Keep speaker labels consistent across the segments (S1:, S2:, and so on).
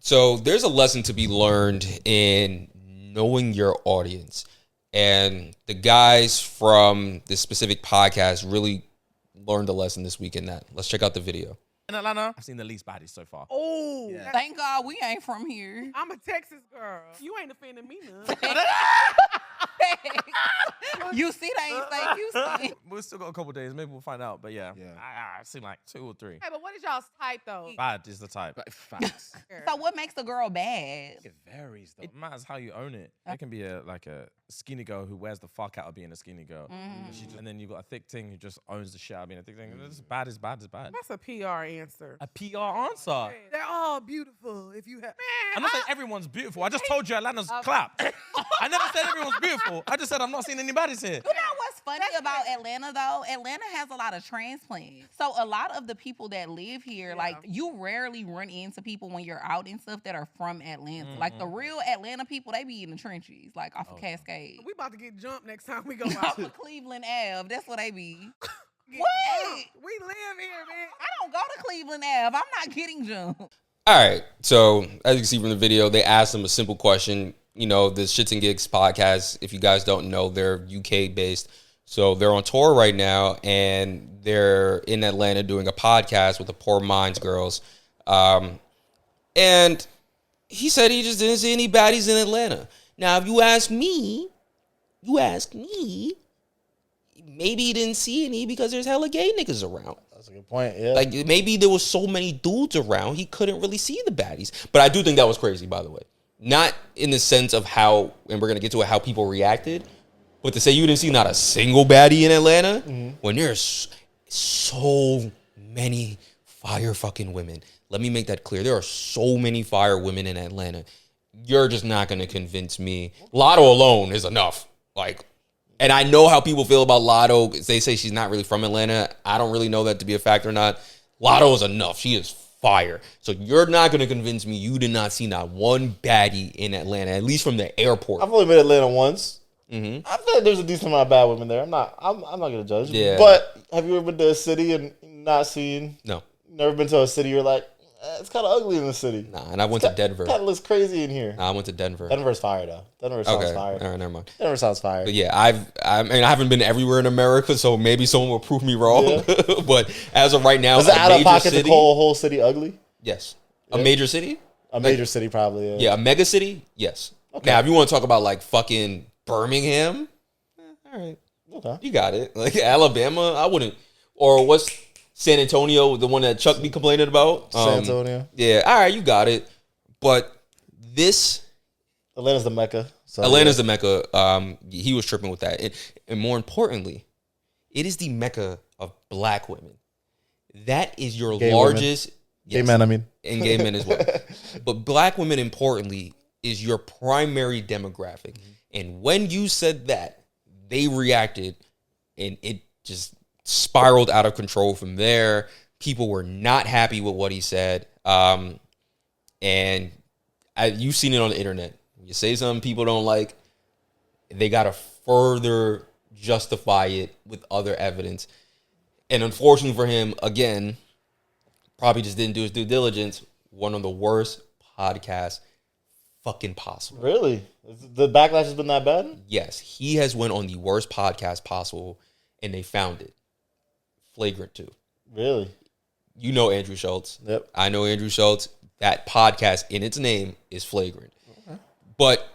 S1: So there's a lesson to be learned in knowing your audience. And the guys from this specific podcast really learned a lesson this week in that. Let's check out the video.
S2: In Atlanta, I've seen the least baddies so far.
S3: Oh,
S4: Yeah.
S3: thank God we ain't from here.
S4: I'm a Texas girl. You ain't offending me none.
S3: You see, they ain't say Houston.
S2: We've still got a couple days. Maybe we'll find out. But yeah.
S5: Yeah.
S2: I've seen like 2 or 3.
S4: Hey, but what is y'all's type though?
S2: Bad is the type.
S5: Facts.
S3: So what makes a girl bad?
S5: It varies though.
S2: It matters how you own it. It can be a skinny girl who wears the fuck out of being a skinny girl. And then you got a thick thing who just owns the shit out of being a thick thing. It's bad is bad is bad.
S4: That's a PR answer.
S2: A PR answer.
S4: They're all beautiful. If you have,
S2: I'm not saying everyone's beautiful. I just told you Atlanta's clapped. I never said everyone's beautiful. I just said I'm not seeing anybody's here.
S3: You know what's funny about Atlanta, though? Atlanta has a lot of transplants. So a lot of the people that live here, like, you rarely run into people when you're out and stuff that are from Atlanta. Like, the real Atlanta people, they be in the trenches, like, off of Cascade.
S4: we about to get jumped next time we go
S3: Off
S4: out.
S3: of Cleveland Ave, that's what they be.
S4: Get
S3: What?
S4: jumped. We live here, man.
S3: I don't go to Cleveland Ave. I'm not getting jumped.
S1: All right. So as you can see from the video, they asked them a simple question. You know, the Shxtsngigs podcast, if you guys don't know, they're UK based. So they're on tour right now and they're in Atlanta doing a podcast with the Poor Minds girls. And he said he just didn't see any baddies in Atlanta. Now, if you ask me, maybe he didn't see any because there's hella gay niggas around.
S5: That's a good point. Yeah.
S1: Like, maybe there was so many dudes around, he couldn't really see the baddies. But I do think that was crazy, by the way. Not in the sense of how, and we're going to get to it, how people reacted, but to say you didn't see not a single baddie in Atlanta, when there's so many fire fucking women. Let me make that clear. There are so many fire women in Atlanta. You're just not going to convince me. Lotto alone is enough. Like, and I know how people feel about Lotto. They say she's not really from Atlanta. I don't really know that to be a fact or not. Lotto is enough. She is fire. So you're not going to convince me you did not see not one baddie in Atlanta, at least from the airport.
S5: I've only been to Atlanta once. I feel like there's a decent amount of bad women there. I'm not gonna judge.
S1: Yeah.
S5: But have you ever been to a city and not seen?
S1: No.
S5: Never been to a city you're like, it's kind of ugly in the city.
S1: Nah, and I went to Denver.
S5: Kind of looks crazy in here.
S1: Nah, I went to Denver.
S5: Denver's fire though. Denver sounds fire.
S1: All right, never mind.
S5: Denver sounds fire.
S1: But yeah, I haven't been everywhere in America, so maybe someone will prove me wrong.
S5: Yeah.
S1: But as of right now,
S5: Is it out of
S1: major
S5: pocket
S1: city,
S5: to call a whole city ugly?
S1: Yes.
S5: Yeah.
S1: A major city?
S5: A major city probably.
S1: Yeah, a mega city? Yes.
S5: Okay.
S1: Now, if you want to talk about like fucking Birmingham, all right.
S5: Okay.
S1: You got it. Like Alabama, I wouldn't. Or what's San Antonio, the one that Chuck be complaining about?
S5: San Antonio.
S1: Yeah, all right, you got it. But this...
S5: Atlanta's the Mecca. So
S1: Atlanta's the Mecca. He was tripping with that. And more importantly, it is the Mecca of black women. That is your
S5: Gay
S1: largest...
S5: women. Gay men, I mean.
S1: And gay men as well. But black women, importantly, is your primary demographic. And when you said that, they reacted, and it just spiraled out of control from there. People were not happy with what he said. And you've seen it on the internet. You say something people don't like, they got to further justify it with other evidence. And unfortunately for him, again, probably just didn't do his due diligence. One of the worst podcasts fucking possible.
S5: Really? The backlash has been that bad?
S1: Yes, he has went on the worst podcast possible, and they found it. Flagrant too.
S5: Really?
S1: You know Andrew Schultz.
S5: Yep.
S1: I know Andrew Schultz. That podcast in its name is Flagrant. Okay. But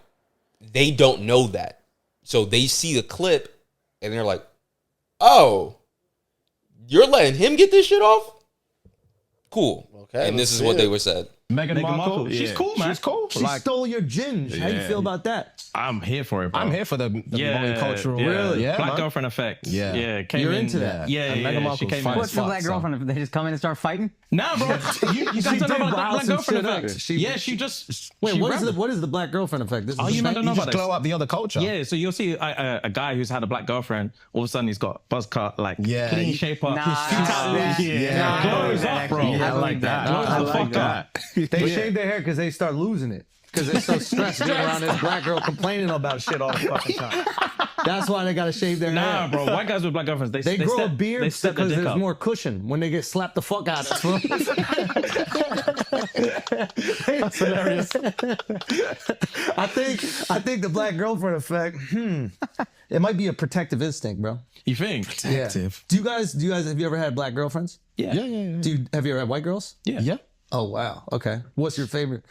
S1: they don't know that. So they see the clip, and they're like, oh, you're letting him get this shit off? Cool. Okay. And this is what they were said.
S6: Meghan Markle, she's cool, man.
S7: She's cool. She stole your ginge. How you feel about that?
S6: I'm here for it, bro.
S7: I'm here for the multicultural.
S6: Really?
S7: Yeah,
S6: Black
S7: man.
S6: girlfriend effect.
S7: Yeah.
S6: Yeah.
S7: You're into that.
S6: Yeah.
S7: And Meghan Markle's
S6: She came
S7: fine
S6: in.
S7: as
S8: What's the
S7: fuck,
S8: black
S7: so.
S8: girlfriend? They just come in and start fighting?
S6: Nah, bro. You guys don't know about the black girlfriend effect.
S7: She
S6: just...
S7: Wait, what is the black girlfriend effect? This
S6: Oh,
S7: is
S6: you don't know about
S7: glow
S6: this?
S7: up the other culture.
S6: Yeah, so you'll see a guy who's had a black girlfriend, all of a sudden he's got buzz cut, like
S7: Yeah.
S6: clean shape up.
S7: Yeah.
S6: Glows up, bro.
S7: Yeah, I like that.
S6: Glows
S7: I
S6: the
S7: like
S6: fuck
S7: that.
S6: up.
S7: They shave their hair because they start losing it. Because they're so stressed being around this black girl complaining about shit all the fucking time. That's why they gotta shave their hair.
S6: Nah, bro. White guys with black girlfriends,
S7: They grow
S6: step,
S7: a beard
S6: they step
S7: because
S6: the dick
S7: there's
S6: up.
S7: more cushion when they get slapped the fuck out of. That's hilarious. I think the black girlfriend effect. It might be a protective instinct, bro.
S6: You think?
S7: Protective. Do you guys? Have you ever had black girlfriends?
S6: Yeah.
S7: Have you ever had white girls?
S6: Yeah.
S7: Oh wow. Okay. What's your favorite?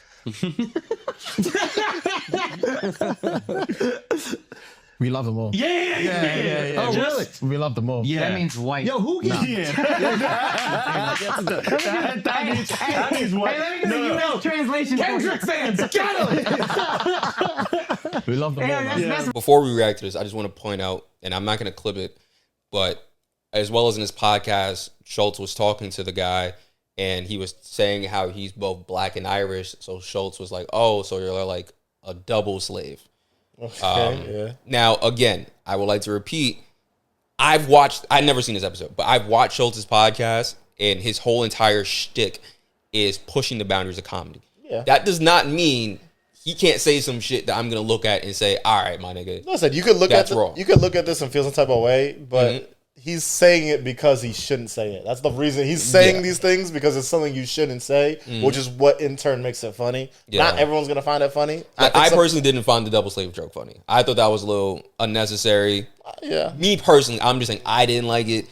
S8: We love them all.
S6: Yeah.
S7: Oh really?
S8: We love them all.
S6: Yeah.
S9: That means white.
S7: Yo, who gets?
S6: That means what?
S9: Hey, let me get a US translation.
S7: Kendrick fans, get him!
S8: We love them all. man.
S1: Before we react to this, I just want to point out, and I'm not going to clip it, but as well as in his podcast, Schultz was talking to the guy, and he was saying how he's both black and Irish. So Schultz was like, "Oh, so you're like a double slave."
S5: Okay,
S1: Now, again, I would like to repeat, I've never seen this episode, but I've watched Schultz's podcast, and his whole entire shtick is pushing the boundaries of comedy.
S5: Yeah.
S1: That does not mean he can't say some shit that I'm gonna look at and say, "All right, my nigga."
S5: Listen, you could look
S1: That's
S5: at
S1: wrong.
S5: you could look at this and feel some type of way, but he's saying it because he shouldn't say it. That's the reason he's saying these things, because it's something you shouldn't say, which is what in turn makes it funny.
S1: Yeah.
S5: Not everyone's gonna find it funny.
S1: I personally didn't find the double slave joke funny. I thought that was a little unnecessary.
S5: Yeah.
S1: Me personally, I'm just saying I didn't like it.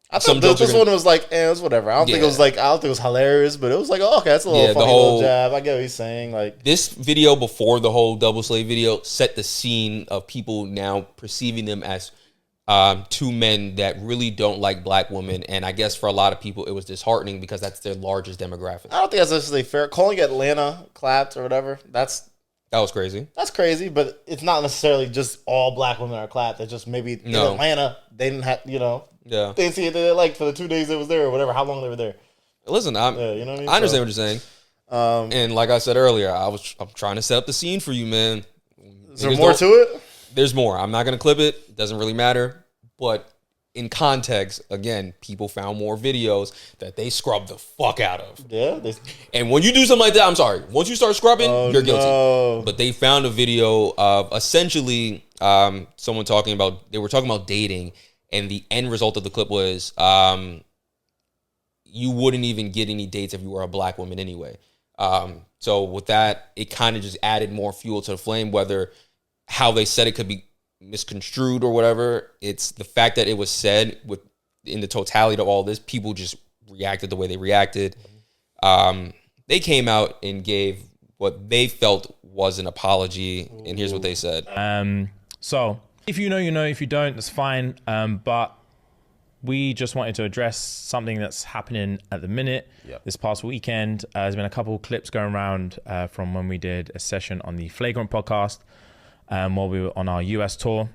S5: I thought this one was like, it was whatever. I don't think it was like, I don't think it was hilarious, but it was like, oh, okay, that's a little funny little jab. I get what he's saying. Like,
S1: this video before the whole double slave video set the scene of people now perceiving them as two men that really don't like black women, and I guess for a lot of people it was disheartening because that's their largest demographic.
S5: I don't think that's necessarily fair. Calling Atlanta clapped or whatever, that
S1: was crazy.
S5: That's crazy, but it's not necessarily just all black women are clapped. It's just maybe in Atlanta they didn't have, they didn't see it they liked for the 2 days they was there or whatever, how long they were there.
S1: Listen, I understand what you're saying. And like I said earlier, I'm trying to set up the scene for you, man.
S5: Is there more to it?
S1: There's more. I'm not going to clip it. It doesn't really matter. But in context, again, people found more videos that they scrubbed the fuck out of.
S5: Yeah.
S1: And when you do something like that, I'm sorry. Once you start scrubbing, you're guilty.
S5: No.
S1: But they found a video of essentially someone talking about, they were talking about dating, and the end result of the clip was you wouldn't even get any dates if you were a black woman anyway. So with that, it kind of just added more fuel to the flame, whether how they said it could be misconstrued or whatever. It's the fact that it was said in the totality of all this, people just reacted the way they reacted. They came out and gave what they felt was an apology, and here's what they said.
S2: So if you know, you know. If you don't, that's fine. But we just wanted to address something that's happening at the minute. This past weekend, there's been a couple of clips going around from when we did a session on the Flagrant podcast while we were on our US tour.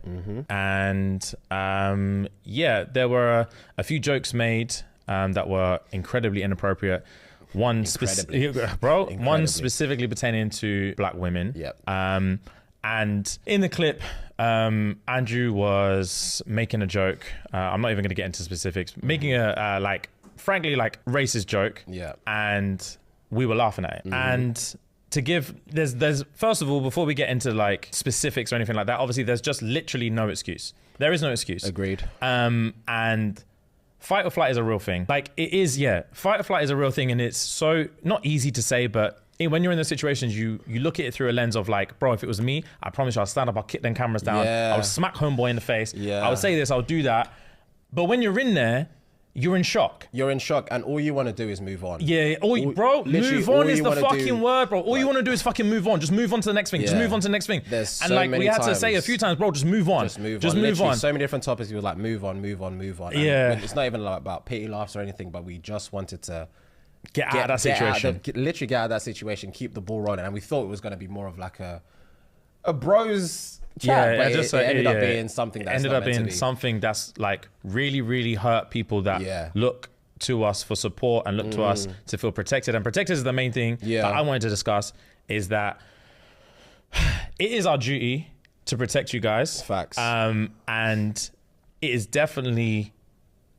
S2: And there were a few jokes made that were incredibly inappropriate. One specifically pertaining to black women. And in the clip, Andrew was making a joke. I'm not even going to get into specifics. Making a frankly racist joke. And we were laughing at it. And to give, there's first of all, before we get into like specifics or anything like that, obviously there's just literally no excuse. There is no excuse.
S8: Agreed.
S2: And fight or flight is a real thing. Like it is, fight or flight is a real thing, and it's so not easy to say, but when you're in those situations, you look at it through a lens of like, bro, if it was me, I promise you I'll stand up, I'll kick them cameras down, I would smack homeboy in the face, I would say this, I would do that. But when you're in there, you're in shock.
S8: You're in shock, and all you want to do is move on.
S2: Bro, move on is the fucking word, bro. All you want to do is fucking move on. Just move on to the next thing. Just move on to the next thing. And like we had to say a few times, bro, just move on. Just move on.
S8: So many different topics. You were like, move on. And it's not even like about pity laughs or anything, but we just wanted to
S2: get out of that situation.
S8: Literally get out of that situation, keep the ball rolling. And we thought it was going to be more of like a bros chat, but it ended up being something that's ended up being something that's like really, really hurt people that look to us for support and look to us to feel protected. And protected is the main thing that I wanted to discuss, is that it is our duty to protect you guys. Facts.
S2: And it is definitely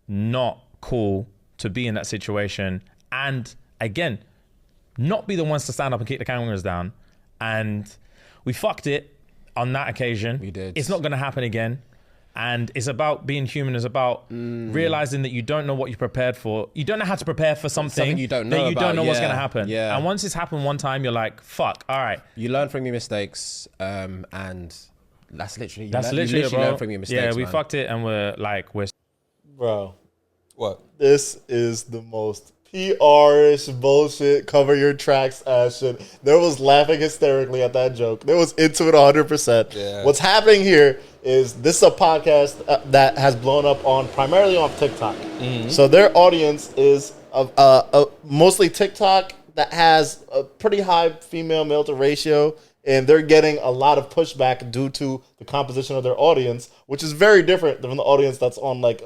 S2: not cool to be in that situation. And again, not be the ones to stand up and kick the cameras down. And we fucked it on that occasion.
S8: We did.
S2: It's not going to happen again. And it's about being human. It's about realizing that you don't know what you're prepared for. You don't know how to prepare for something
S8: you don't know
S2: that you don't know what's
S8: yeah,
S2: going to happen.
S8: yeah.
S2: And once it's happened one time, you're like, fuck, all right.
S8: You learn from your mistakes, and that's literally you
S2: Literally, bro.
S8: learn from your mistakes.
S2: Yeah, we
S8: man.
S2: fucked it, and we're
S5: Bro,
S1: What?
S5: this is the most PR-ish bullshit, cover your tracks ass shit. There was laughing hysterically at that joke. There was into it 100%.
S1: Yeah.
S5: What's happening here is this is a podcast that has blown up primarily on TikTok. So their audience is mostly TikTok that has a pretty high female-male to ratio, and they're getting a lot of pushback due to the composition of their audience, which is very different than the audience that's on like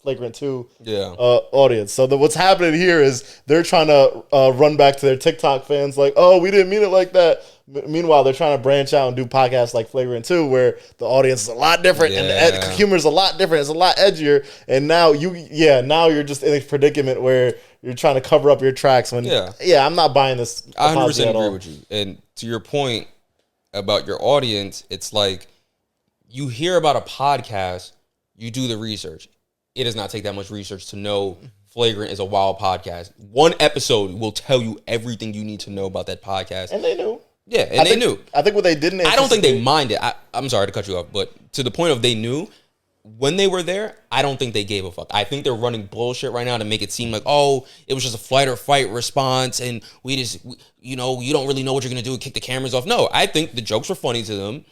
S5: Flagrant 2 audience. So what's happening here is they're trying to run back to their TikTok fans like, oh, we didn't mean it like that. Meanwhile, they're trying to branch out and do podcasts like Flagrant 2 where the audience is a lot different and the humor is a lot different. It's a lot edgier. And now you're just in a predicament where you're trying to cover up your tracks when, I'm not buying this.
S1: I 100% agree with you. And to your point about your audience, it's like you hear about a podcast, you do the research. It does not take that much research to know Flagrant is a wild podcast. One episode will tell you everything you need to know about that podcast.
S5: And they knew.
S1: Yeah, and they knew.
S5: I think what they didn't
S1: I don't think they minded. I'm sorry to cut you off, but to the point of they knew, when they were there, I don't think they gave a fuck. I think they're running bullshit right now to make it seem like, oh, it was just a flight or fight response, and you don't really know what you're going to do and kick the cameras off. No, I think the jokes were funny to them,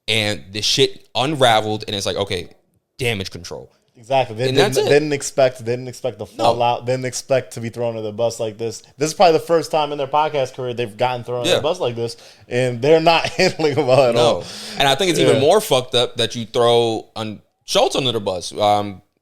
S1: and the shit unraveled, and it's like, okay, damage control.
S5: Exactly. They didn't expect the fallout. Didn't expect to be thrown under the bus like this. This is probably the first time in their podcast career they've gotten thrown under the bus like this, and they're not handling it well at all.
S1: And I think it's even more fucked up that you throw Schultz under the bus.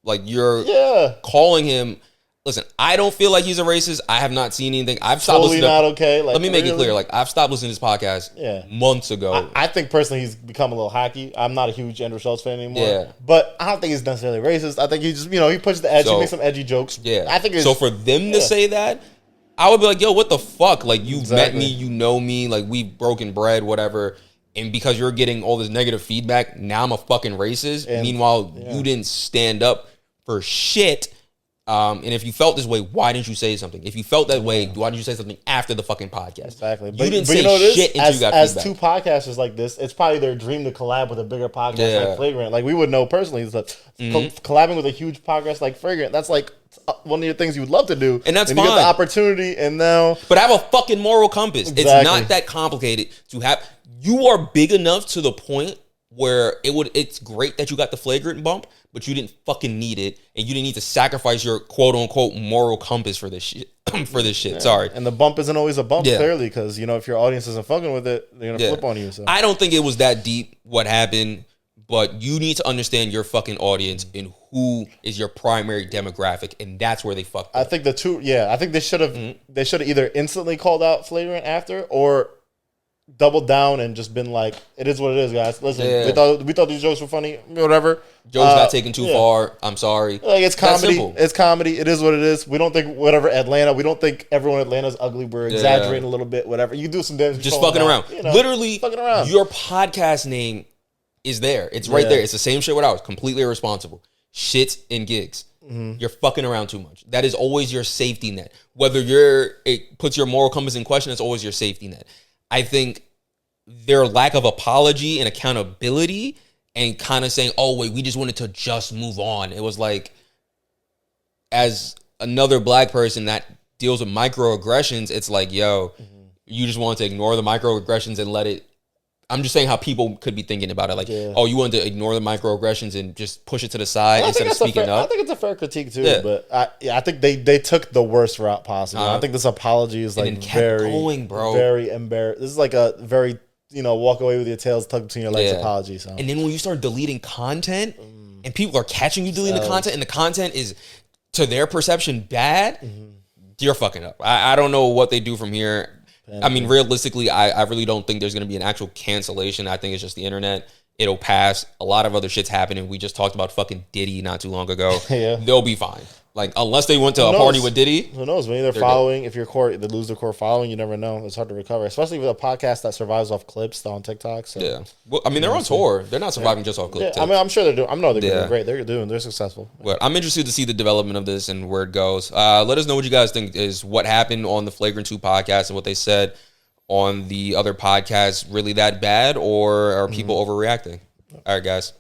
S1: Like you're calling him. Listen, I don't feel like he's a racist. I have not seen anything. I've stopped listening.
S5: Not okay. Like,
S1: let me make it clear. Like I've stopped listening to this podcast months ago.
S5: I think personally he's become a little hacky. I'm not a huge Andrew Schultz fan anymore.
S1: Yeah.
S5: But I don't think he's necessarily racist. I think he just he pushes the edge. He makes some edgy jokes.
S1: Yeah.
S5: I think
S1: so for them to say that, I would be like, yo, what the fuck? Like you've met me, you know me, like we've broken bread, whatever. And because you're getting all this negative feedback, now I'm a fucking racist. And, meanwhile, you didn't stand up for shit. And if you felt this way, why didn't you say something? If you felt that way, why didn't you say something after the fucking podcast?
S5: Exactly.
S1: You didn't say shit until you got
S5: as
S1: feedback.
S5: Two podcasters like this, it's probably their dream to collab with a bigger podcast like Flagrant. Like we would know personally, collabing with a huge podcast like Flagrant, that's like one of your things you would love to do.
S1: And that's
S5: fine.
S1: fine.
S5: You get the opportunity, and now...
S1: But have a fucking moral compass.
S5: Exactly.
S1: It's not that complicated to have... You are big enough to the point where it's great that you got the Flagrant bump, but you didn't fucking need it, and you didn't need to sacrifice your quote-unquote moral compass for this shit. Sorry.
S5: And the bump isn't always a bump, clearly, because, if your audience isn't fucking with it, they're going to flip on you. So
S1: I don't think it was that deep what happened, but you need to understand your fucking audience and who is your primary demographic, and that's where they fucked up.
S5: I think I think they should have either instantly called out Flagrant after, or doubled down and just been like, it is what it is, guys. Listen, we thought these jokes were funny, whatever.
S1: Jokes got taken too far. I'm sorry.
S5: Like, it's comedy. It's comedy. It is what it is. We don't think we don't think everyone in Atlanta's ugly. We're exaggerating a little bit, whatever. You do some damage.
S1: Just fucking around. Literally,
S5: fucking around.
S1: Your podcast name is there. It's right there. It's the same shit with ours. Completely irresponsible. Shxtsngigs. You're fucking around too much. That is always your safety net. Whether it puts your moral compass in question, it's always your safety net. I think their lack of apology and accountability and kind of saying, oh, wait, we just wanted to just move on. It was like, as another black person that deals with microaggressions, it's like, yo, you just wanted to ignore the microaggressions and let it. I'm just saying how people could be thinking about it. Like, oh, you wanted to ignore the microaggressions and just push it to the side instead of speaking up.
S5: I think it's a fair critique too, but I think they took the worst route possible. I think this apology is like very embarrassing. This is like a very, walk away with your tails tucked between your legs apology. So.
S1: And then when you start deleting content and people are catching you deleting the content and the content is, to their perception, bad, you're fucking up. I don't know what they do from here. I mean, realistically, I really don't think there's going to be an actual cancellation. I think it's just the internet. It'll pass. A lot of other shit's happening. We just talked about fucking Diddy not too long ago. They'll be fine. Like, unless they went to a party with Diddy.
S5: Who knows? Maybe they're following. If they lose their core following, you never know. It's hard to recover, especially with a podcast that survives off clips on TikTok. So.
S1: Yeah. Well, I mean, they're on tour. They're not surviving just off clips.
S5: Yeah, I mean, I'm sure they're doing. They're doing great. They're successful.
S1: But I'm interested to see the development of this and where it goes. Let us know what you guys think is what happened on the Flagrant 2 podcast and what they said on the other podcasts really that bad, or are people overreacting? All right, guys.